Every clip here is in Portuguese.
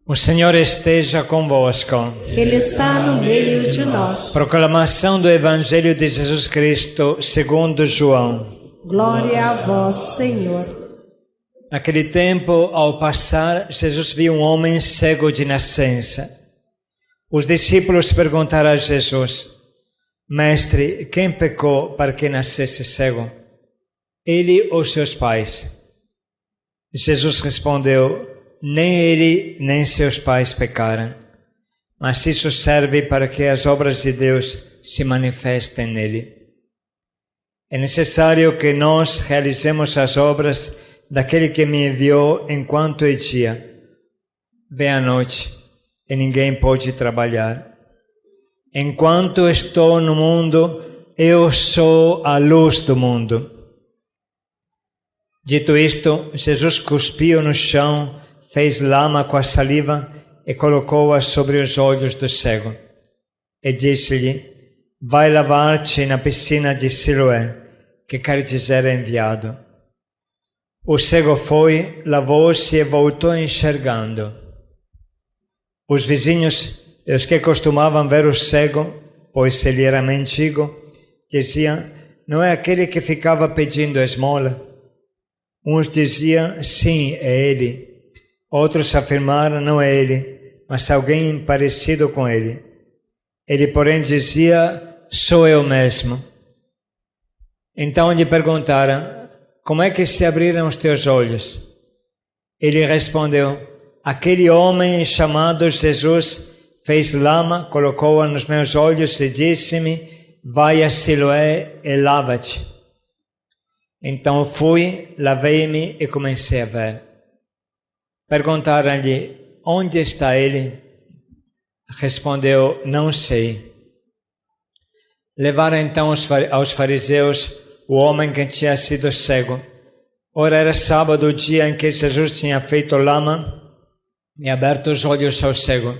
O Senhor esteja convosco. Ele está no meio de nós. Proclamação do Evangelho de Jesus Cristo segundo João. Glória a vós, Senhor. Naquele tempo, ao passar, Jesus viu um homem cego de nascença. Os discípulos perguntaram a Jesus: Mestre, quem pecou para que nascesse cego? Ele ou seus pais? Jesus respondeu: Nem ele nem seus pais pecaram, mas isso serve para que as obras de Deus se manifestem nele. É necessário que nós realizemos as obras daquele que me enviou enquanto é dia. Vem a noite e ninguém pode trabalhar. Enquanto estou no mundo, eu sou a luz do mundo. Dito isto, Jesus cuspiu no chão, fez lama com a saliva e colocou-a sobre os olhos do cego. E disse-lhe: Vai lavar-te na piscina de Siloé, que quer dizer enviado. O cego foi, lavou-se e voltou enxergando. Os vizinhos, os que costumavam ver o cego, pois ele era mendigo, diziam: Não é aquele que ficava pedindo esmola? Uns diziam: Sim, é ele. Outros afirmaram: Não é ele, mas alguém parecido com ele. Ele, porém, dizia: Sou eu mesmo. Então lhe perguntaram: Como é que se abriram os teus olhos? Ele respondeu: Aquele homem chamado Jesus fez lama, colocou-a nos meus olhos e disse-me: Vai a Siloé e lava-te. Então fui, lavei-me e comecei a ver. Perguntaram-lhe: Onde está ele? Respondeu: Não sei. Levaram então aos fariseus o homem que tinha sido cego. Ora, era sábado, o dia em que Jesus tinha feito lama e aberto os olhos ao cego.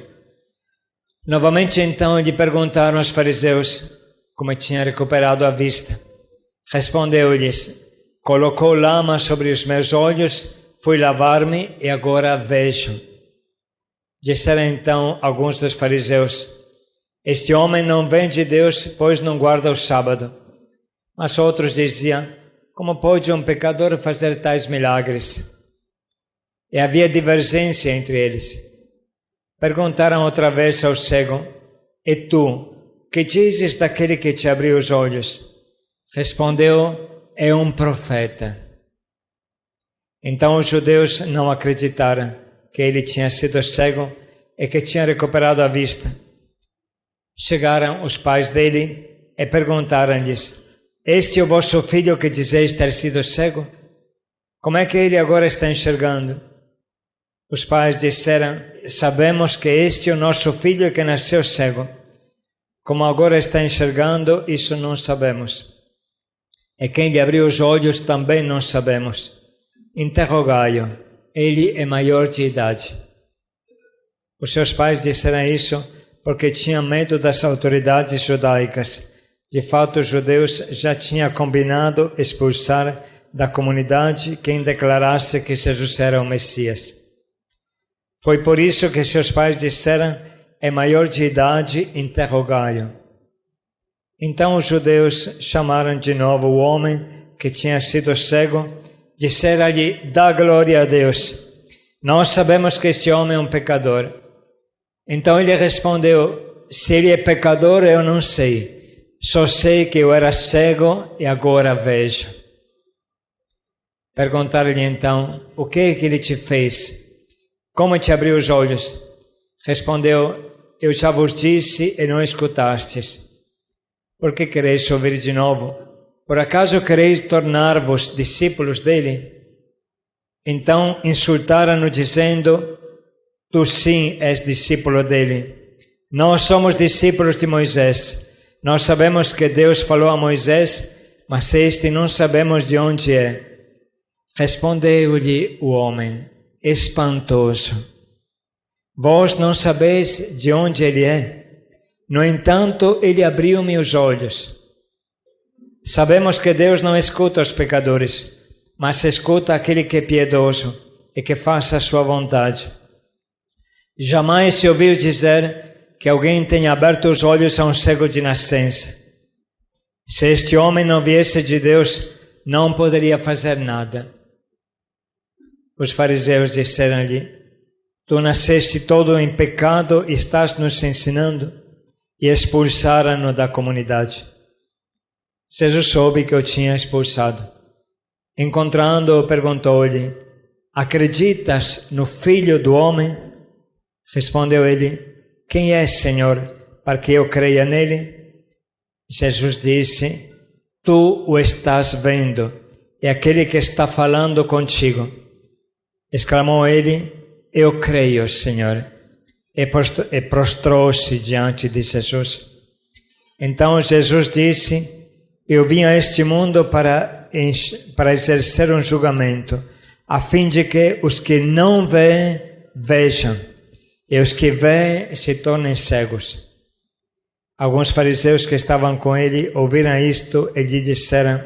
Novamente então lhe perguntaram os fariseus como tinha recuperado a vista. Respondeu-lhes: Colocou lama sobre os meus olhos, fui lavar-me e agora vejo. Disseram então alguns dos fariseus: Este homem não vem de Deus, pois não guarda o sábado. Mas outros diziam: Como pode um pecador fazer tais milagres? E havia divergência entre eles. Perguntaram outra vez ao cego: E tu, que dizes daquele que te abriu os olhos? Respondeu: É um profeta. Então os judeus não acreditaram que ele tinha sido cego e que tinha recuperado a vista. Chegaram os pais dele e perguntaram-lhes: Este é o vosso filho que dizeis ter sido cego? Como é que ele agora está enxergando? Os pais disseram: Sabemos que este é o nosso filho que nasceu cego. Como agora está enxergando, isso não sabemos. E quem lhe abriu os olhos também não sabemos. Interrogai-o, ele é maior de idade. Os seus pais disseram isso porque tinham medo das autoridades judaicas. De fato, os judeus já tinham combinado expulsar da comunidade quem declarasse que Jesus era o Messias. Foi por isso que seus pais disseram: É maior de idade, interrogai-o. Então os judeus chamaram de novo o homem que tinha sido cego, disseram-lhe: Dá glória a Deus. Nós sabemos que este homem é um pecador. Então ele respondeu: Se ele é pecador, eu não sei. Só sei que eu era cego e agora vejo. Perguntaram-lhe então: O que é que ele te fez? Como te abriu os olhos? Respondeu: Eu já vos disse e não escutastes. Por que quereis ouvir de novo? Por acaso quereis tornar-vos discípulos dele? Então insultaram-no dizendo: Tu sim és discípulo dele. Nós somos discípulos de Moisés. Nós sabemos que Deus falou a Moisés, mas este não sabemos de onde é. Respondeu-lhe o homem: Espantoso. Vós não sabeis de onde ele é? No entanto, ele abriu-me os olhos. Sabemos que Deus não escuta os pecadores, mas escuta aquele que é piedoso e que faça a sua vontade. Jamais se ouviu dizer que alguém tenha aberto os olhos a um cego de nascença. Se este homem não viesse de Deus, não poderia fazer nada. Os fariseus disseram-lhe: Tu nasceste todo em pecado e estás nos ensinando? E expulsaram-no da comunidade. Jesus soube que o tinha expulsado. Encontrando-o, perguntou-lhe: Acreditas no Filho do Homem? Respondeu ele: Quem é, Senhor, para que eu creia nele? Jesus disse: Tu o estás vendo, é aquele que está falando contigo. Exclamou ele: Eu creio, Senhor. E prostrou-se diante de Jesus. Então Jesus disse: Eu vim a este mundo para exercer um julgamento, a fim de que os que não veem, vejam, e os que veem se tornem cegos. Alguns fariseus que estavam com ele ouviram isto e lhe disseram: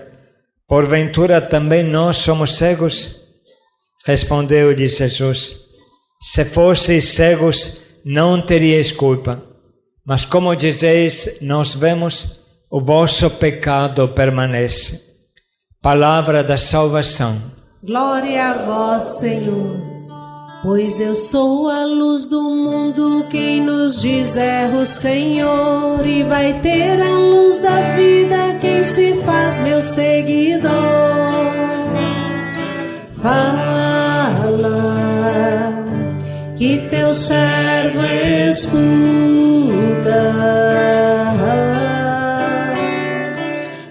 Porventura também nós somos cegos? Respondeu-lhe Jesus: Se fosseis cegos, não teríeis culpa. Mas como dizeis, nós vemos, o vosso pecado permanece. Palavra da salvação. Glória a vós, Senhor. Pois eu sou a luz do mundo, quem nos diz é o Senhor, e vai ter a luz da vida quem se faz meu seguidor. Fala, que teu servo escuta.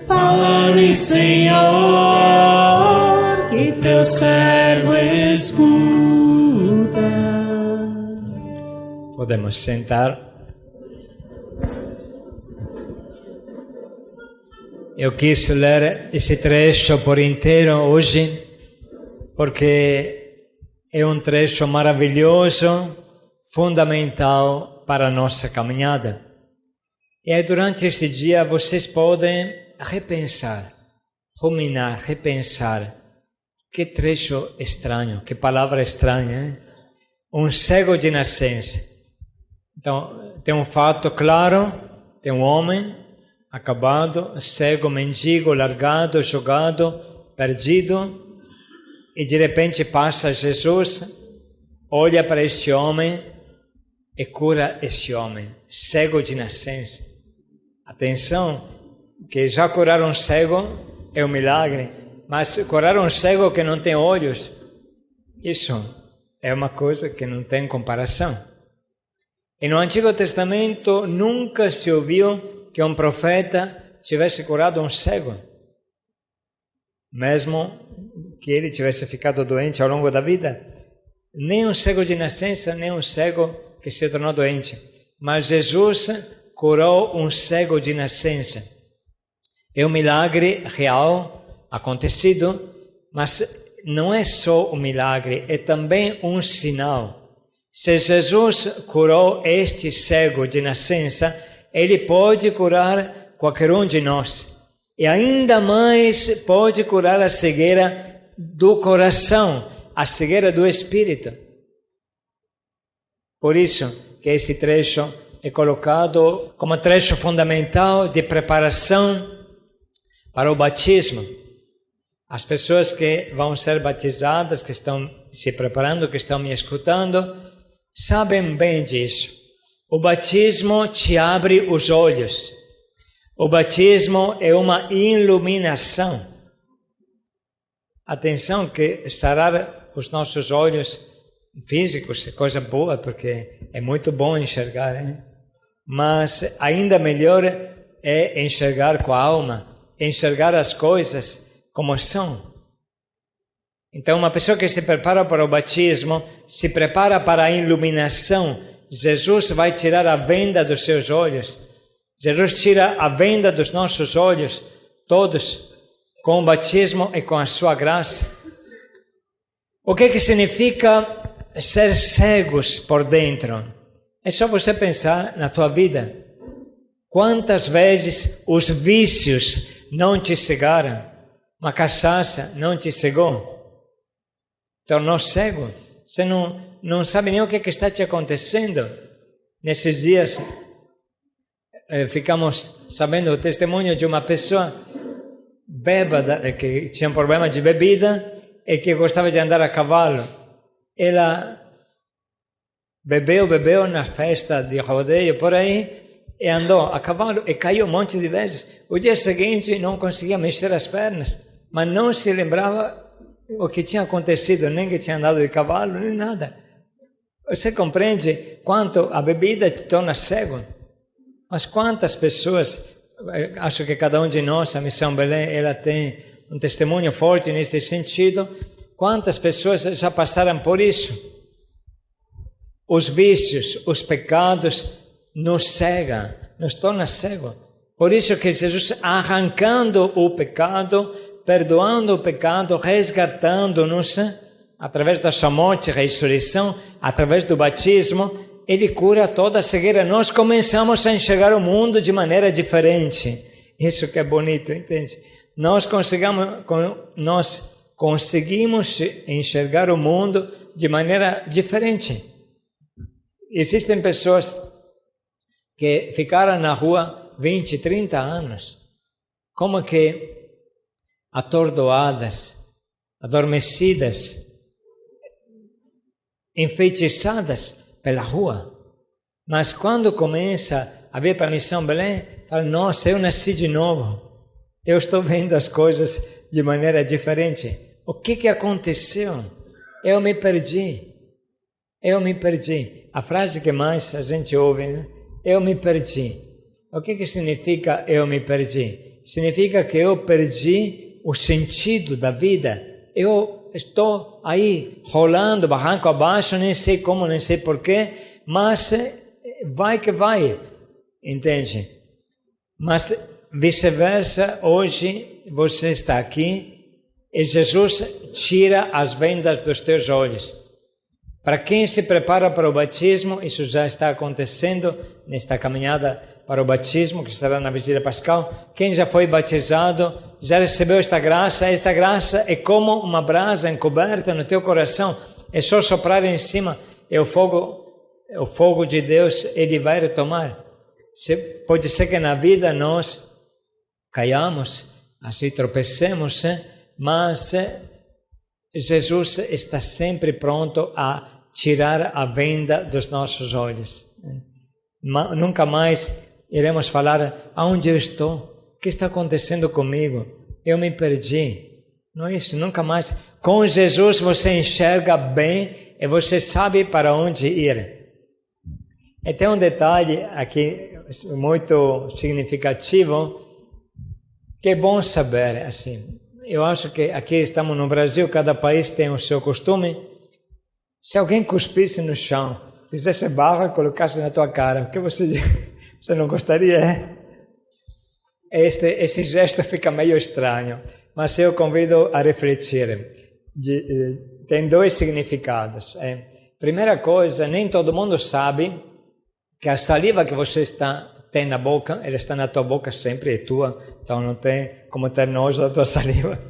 Fala-me, Senhor, que teu servo escuta. Podemos sentar. Eu quis ler esse trecho por inteiro hoje, porque é um trecho maravilhoso, fundamental para a nossa caminhada. E aí, durante este dia, vocês podem repensar, ruminar, repensar. Que trecho estranho, que palavra estranha, hein? Um cego de nascença. Então, tem um fato claro, tem um homem acabado, cego, mendigo, largado, jogado, perdido, e de repente passa Jesus, olha para este homem e cura este homem, cego de nascença. Atenção, que já curar um cego é um milagre, mas curar um cego que não tem olhos, isso é uma coisa que não tem comparação. E no Antigo Testamento nunca se ouviu que um profeta tivesse curado um cego, mesmo que ele tivesse ficado doente ao longo da vida. Nem um cego de nascença, nem um cego que se tornou doente. Mas Jesus curou um cego de nascença. É um milagre real, acontecido, mas não é só um milagre, é também um sinal. Se Jesus curou este cego de nascença, ele pode curar qualquer um de nós. E ainda mais pode curar a cegueira do coração, a cegueira do espírito. Por isso que este trecho é colocado como trecho fundamental de preparação para o batismo. As pessoas que vão ser batizadas, que estão se preparando, que estão me escutando, sabem bem disso. O batismo te abre os olhos. O batismo é uma iluminação. Atenção que sarar os nossos olhos físicos é coisa boa, porque é muito bom enxergar, hein? Mas ainda melhor é enxergar com a alma, enxergar as coisas como são. Então, uma pessoa que se prepara para o batismo, se prepara para a iluminação. Jesus vai tirar a venda dos seus olhos. Jesus tira a venda dos nossos olhos, todos, com o batismo e com a sua graça. O que significa ser cegos por dentro? É só você pensar na tua vida. Quantas vezes os vícios não te cegaram? Uma cachaça não te cegou? Tornou cego? Você não não sabe nem o que está te acontecendo. Nesses dias, ficamos sabendo o testemunho de uma pessoa bêbada, que tinha um problema de bebida e que gostava de andar a cavalo. Ela bebeu na festa de rodeio por aí e andou a cavalo e caiu um monte de vezes. O dia seguinte não conseguia mexer as pernas, mas não se lembrava o que tinha acontecido, nem que tinha andado de cavalo, nem nada. Você compreende quanto a bebida te torna cego? Mas quantas pessoas, acho que cada um de nós, a Missão Belém, ela tem um testemunho forte nesse sentido. Quantas pessoas já passaram por isso? Os vícios, os pecados nos cegam, nos torna cego. Por isso que Jesus, arrancando o pecado, perdoando o pecado, resgatando-nos, através da sua morte e ressurreição, através do batismo, Ele cura toda a cegueira. Nós começamos a enxergar o mundo de maneira diferente. Isso que é bonito, entende? Nós conseguimos enxergar o mundo de maneira diferente. Existem pessoas que ficaram na rua 20, 30 anos, como que atordoadas, adormecidas, enfeitiçadas pela rua. Mas quando começa a vir para a Missão Belém, fala, nossa, eu nasci de novo. Eu estou vendo as coisas de maneira diferente. O que aconteceu? Eu me perdi. Eu me perdi. A frase que mais a gente ouve, né? Eu me perdi. O que significa eu me perdi? Significa que eu perdi o sentido da vida. Eu estou aí rolando barranco abaixo, nem sei como, nem sei porquê, mas vai que vai, entende? Mas vice-versa, hoje você está aqui e Jesus tira as vendas dos teus olhos. Para quem se prepara para o batismo, isso já está acontecendo nesta caminhada para o batismo, que será na vigília pascal. Quem já foi batizado, já recebeu esta graça é como uma brasa encoberta no teu coração, é só soprar em cima, e o fogo de Deus, Ele vai retomar. Pode ser que na vida nós caiamos, assim tropecemos, mas Jesus está sempre pronto a tirar a venda dos nossos olhos. Nunca mais iremos falar aonde eu estou, o que está acontecendo comigo, eu me perdi. Não é isso, nunca mais. Com Jesus você enxerga bem e você sabe para onde ir. E tem um detalhe aqui muito significativo que é bom saber, assim. Eu acho que aqui estamos no Brasil, cada país tem o seu costume. Se alguém cuspisse no chão, fizesse barro e colocasse na tua cara, o que você não gostaria? Esse gesto fica meio estranho, mas eu convido a refletir. Tem dois significados. Primeira coisa, nem todo mundo sabe que a saliva que você tem na boca, ela está na tua boca sempre, é tua, então não tem como ter nojo da tua saliva.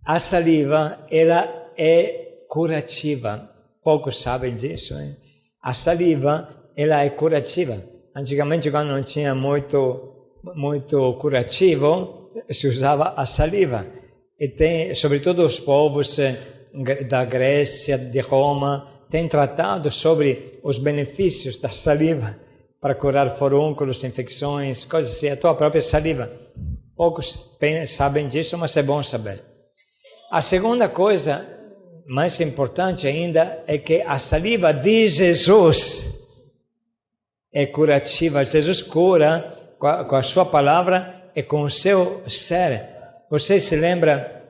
A saliva, ela é curativa. Poucos sabem disso. A saliva, ela é curativa. Antigamente, quando não tinha muito curativo, se usava a saliva. E tem, sobretudo os povos da Grécia, de Roma, têm tratado sobre os benefícios da saliva para curar furúnculos, infecções, coisas assim, a tua própria saliva. Poucos sabem disso, mas é bom saber. A segunda coisa, mais importante ainda, é que a saliva de Jesus é curativa. Jesus cura com a sua palavra e com o seu ser. Você se lembra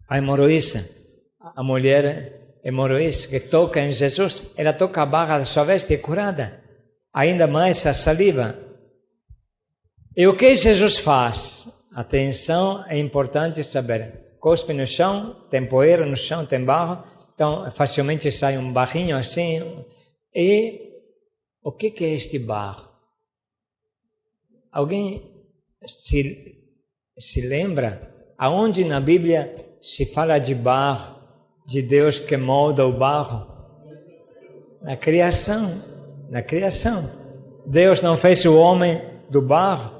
a hemorroíça, a mulher hemorroíça que toca em Jesus, ela toca a barra da sua veste e é curada. Ainda mais a saliva. E o que Jesus faz? Atenção, é importante saber. Cospe no chão, tem poeira no chão, tem barro, então facilmente sai um barrinho assim. E o que é este barro? Alguém se lembra aonde na Bíblia se fala de barro, de Deus que molda o barro? Na criação. Na criação. Deus não fez o homem do barro.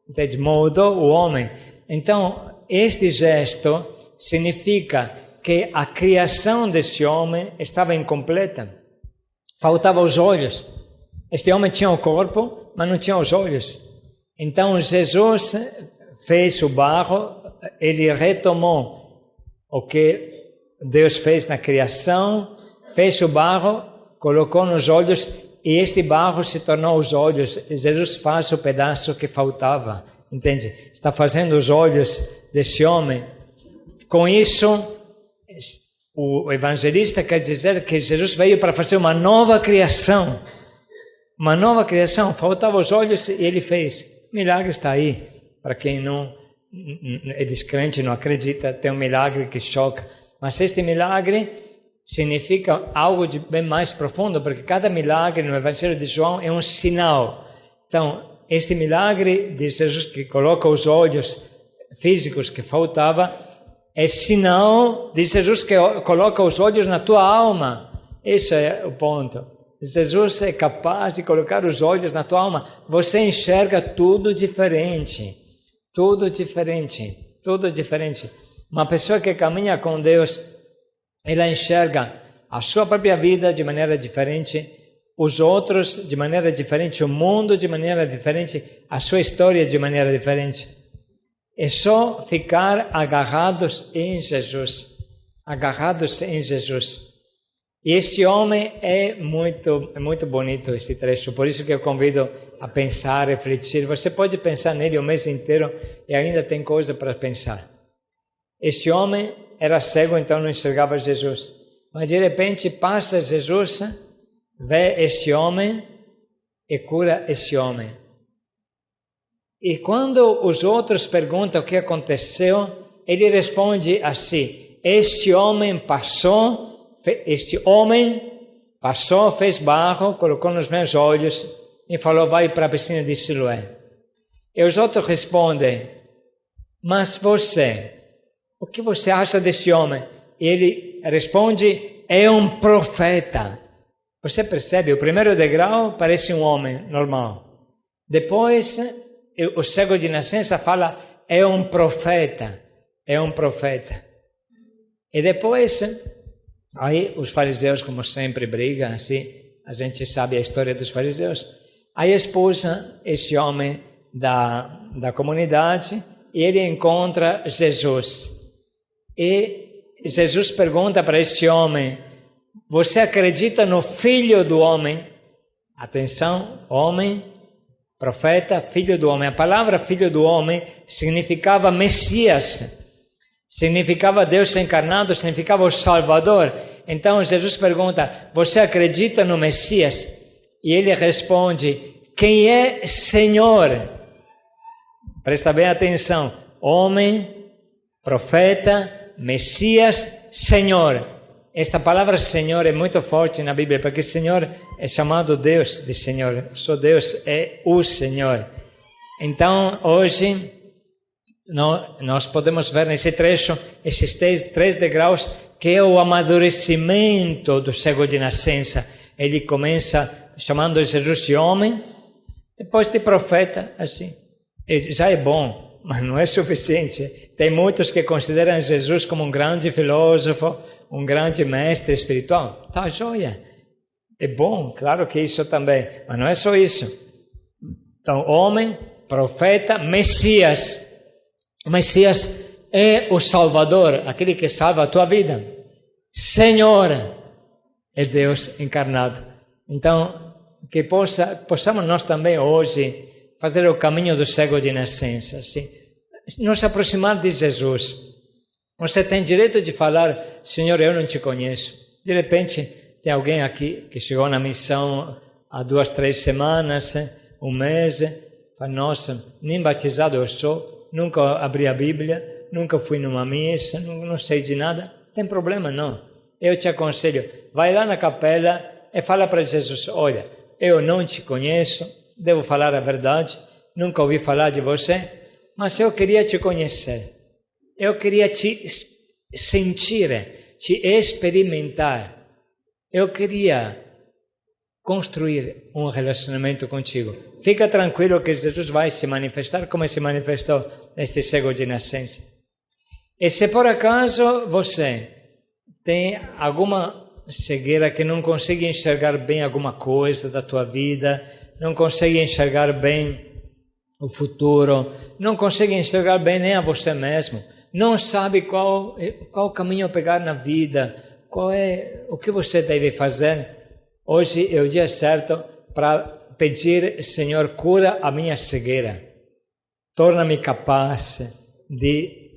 Entende? Moldou o homem. Então, este gesto significa que a criação desse homem estava incompleta. Faltavam os olhos. Este homem tinha o corpo, mas não tinha os olhos. Então, Jesus fez o barro, ele retomou o que Deus fez na criação, fez o barro, colocou nos olhos, e este barro se tornou os olhos. Jesus faz o pedaço que faltava, entende? Está fazendo os olhos desse homem. Com isso, o evangelista quer dizer que Jesus veio para fazer uma nova criação. Uma nova criação. Faltavam os olhos e ele fez. O milagre está aí. Para quem não é descrente, não acredita, tem um milagre que choca. Mas este milagre significa algo de bem mais profundo, porque cada milagre no Evangelho de João é um sinal. Então, este milagre de Jesus que coloca os olhos físicos que faltava, é sinal de Jesus que coloca os olhos na tua alma. Esse é o ponto. Jesus é capaz de colocar os olhos na tua alma. Você enxerga tudo diferente. Tudo diferente. Tudo diferente. Uma pessoa que caminha com Deus, ela enxerga a sua própria vida de maneira diferente, os outros de maneira diferente, o mundo de maneira diferente, a sua história de maneira diferente. É só ficar agarrados em Jesus. Agarrados em Jesus. E este homem é muito bonito, esse trecho. Por isso que eu convido a pensar, refletir. Você pode pensar nele o mês inteiro e ainda tem coisa para pensar. Este homem era cego, então não enxergava Jesus. Mas de repente passa Jesus, vê este homem e cura este homem. E quando os outros perguntam o que aconteceu, ele responde assim: este homem passou, fez barro, colocou nos meus olhos e falou: vai para a piscina de Siloé. E os outros respondem: mas você, o que você acha desse homem? E ele responde: é um profeta. Você percebe, o primeiro degrau parece um homem normal. Depois, o cego de nascença fala: é um profeta. É um profeta. E depois, aí os fariseus, como sempre, brigam assim. A gente sabe a história dos fariseus. Aí expulsa esse homem da comunidade e ele encontra Jesus. E Jesus pergunta para este homem: você acredita no Filho do Homem? Atenção, homem, profeta, Filho do Homem. A palavra Filho do Homem significava Messias, significava Deus encarnado, significava o Salvador. Então Jesus pergunta: você acredita no Messias? E ele responde: quem é Senhor? Presta bem atenção: homem, profeta, Messias, Senhor. Esta palavra Senhor é muito forte na Bíblia, porque Senhor é chamado Deus de Senhor. Só Deus é o Senhor. Então, hoje, nós podemos ver nesse trecho esses três degraus, que é o amadurecimento do cego de nascença. Ele começa chamando Jesus de homem, depois de profeta, assim. E já é bom, mas não é suficiente. Tem muitos que consideram Jesus como um grande filósofo, um grande mestre espiritual. Tá joia. É bom, claro que isso também, mas não é só isso. Então, homem, profeta, Messias. O Messias é o Salvador, aquele que salva a tua vida. Senhor é Deus encarnado. Então, que possamos nós também hoje fazer o caminho do cego de nascença, assim, nos aproximar de Jesus. Você tem direito de falar: Senhor, eu não te conheço. De repente, tem alguém aqui que chegou na missão há 2, 3 semanas, um mês, fala: nossa, nem batizado eu sou, nunca abri a Bíblia, nunca fui numa missa, não sei de nada. Tem problema não. Eu te aconselho, vai lá na capela e fala para Jesus: olha, eu não te conheço, devo falar a verdade, nunca ouvi falar de você, mas eu queria te conhecer. Eu queria te sentir, te experimentar. eu queria construir um relacionamento contigo. Fica tranquilo que Jesus vai se manifestar como se manifestou neste cego de nascença. E se por acaso você tem alguma cegueira que não consegue enxergar bem alguma coisa da tua vida, não consegue enxergar bem o futuro, não consegue enxergar bem nem a você mesmo, não sabe qual caminho pegar na vida, qual é o que você deve fazer, hoje é o dia certo para pedir: Senhor, cura a minha cegueira, torna-me capaz de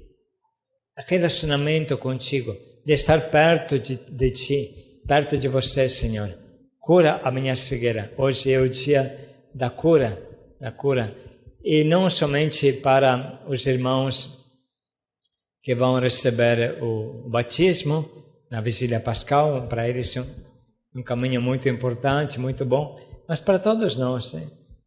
relacionamento contigo, de estar perto de ti, perto de você, Senhor. Cura a minha cegueira. Hoje é o dia da cura. E não somente para os irmãos que vão receber o batismo na vigília pascal, para eles um caminho muito importante, muito bom, mas para todos nós,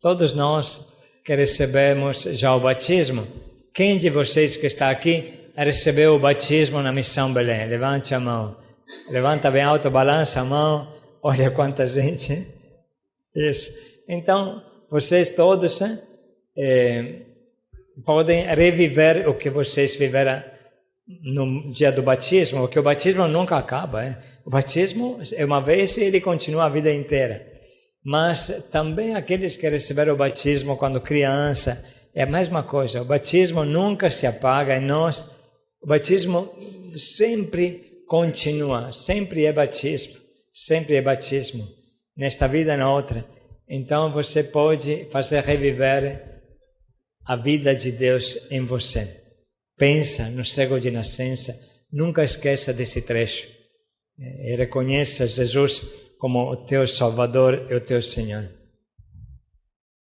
todos nós que recebemos já o batismo. Quem de vocês que está aqui recebeu o batismo na Missão Belém? Levante a mão. Levanta bem alto, balança a mão. Olha quanta gente. Isso. Então, vocês todos podem reviver o que vocês viveram no dia do batismo, porque o batismo nunca acaba. O batismo é uma vez e ele continua a vida inteira. Mas também aqueles que receberam o batismo quando criança, é a mesma coisa. O batismo nunca se apaga em nós. O batismo sempre continua, sempre é batismo, nesta vida e na outra. Então você pode fazer reviver a vida de Deus em você. Pensa no cego de nascença, nunca esqueça desse trecho. E reconheça Jesus como o teu Salvador e o teu Senhor.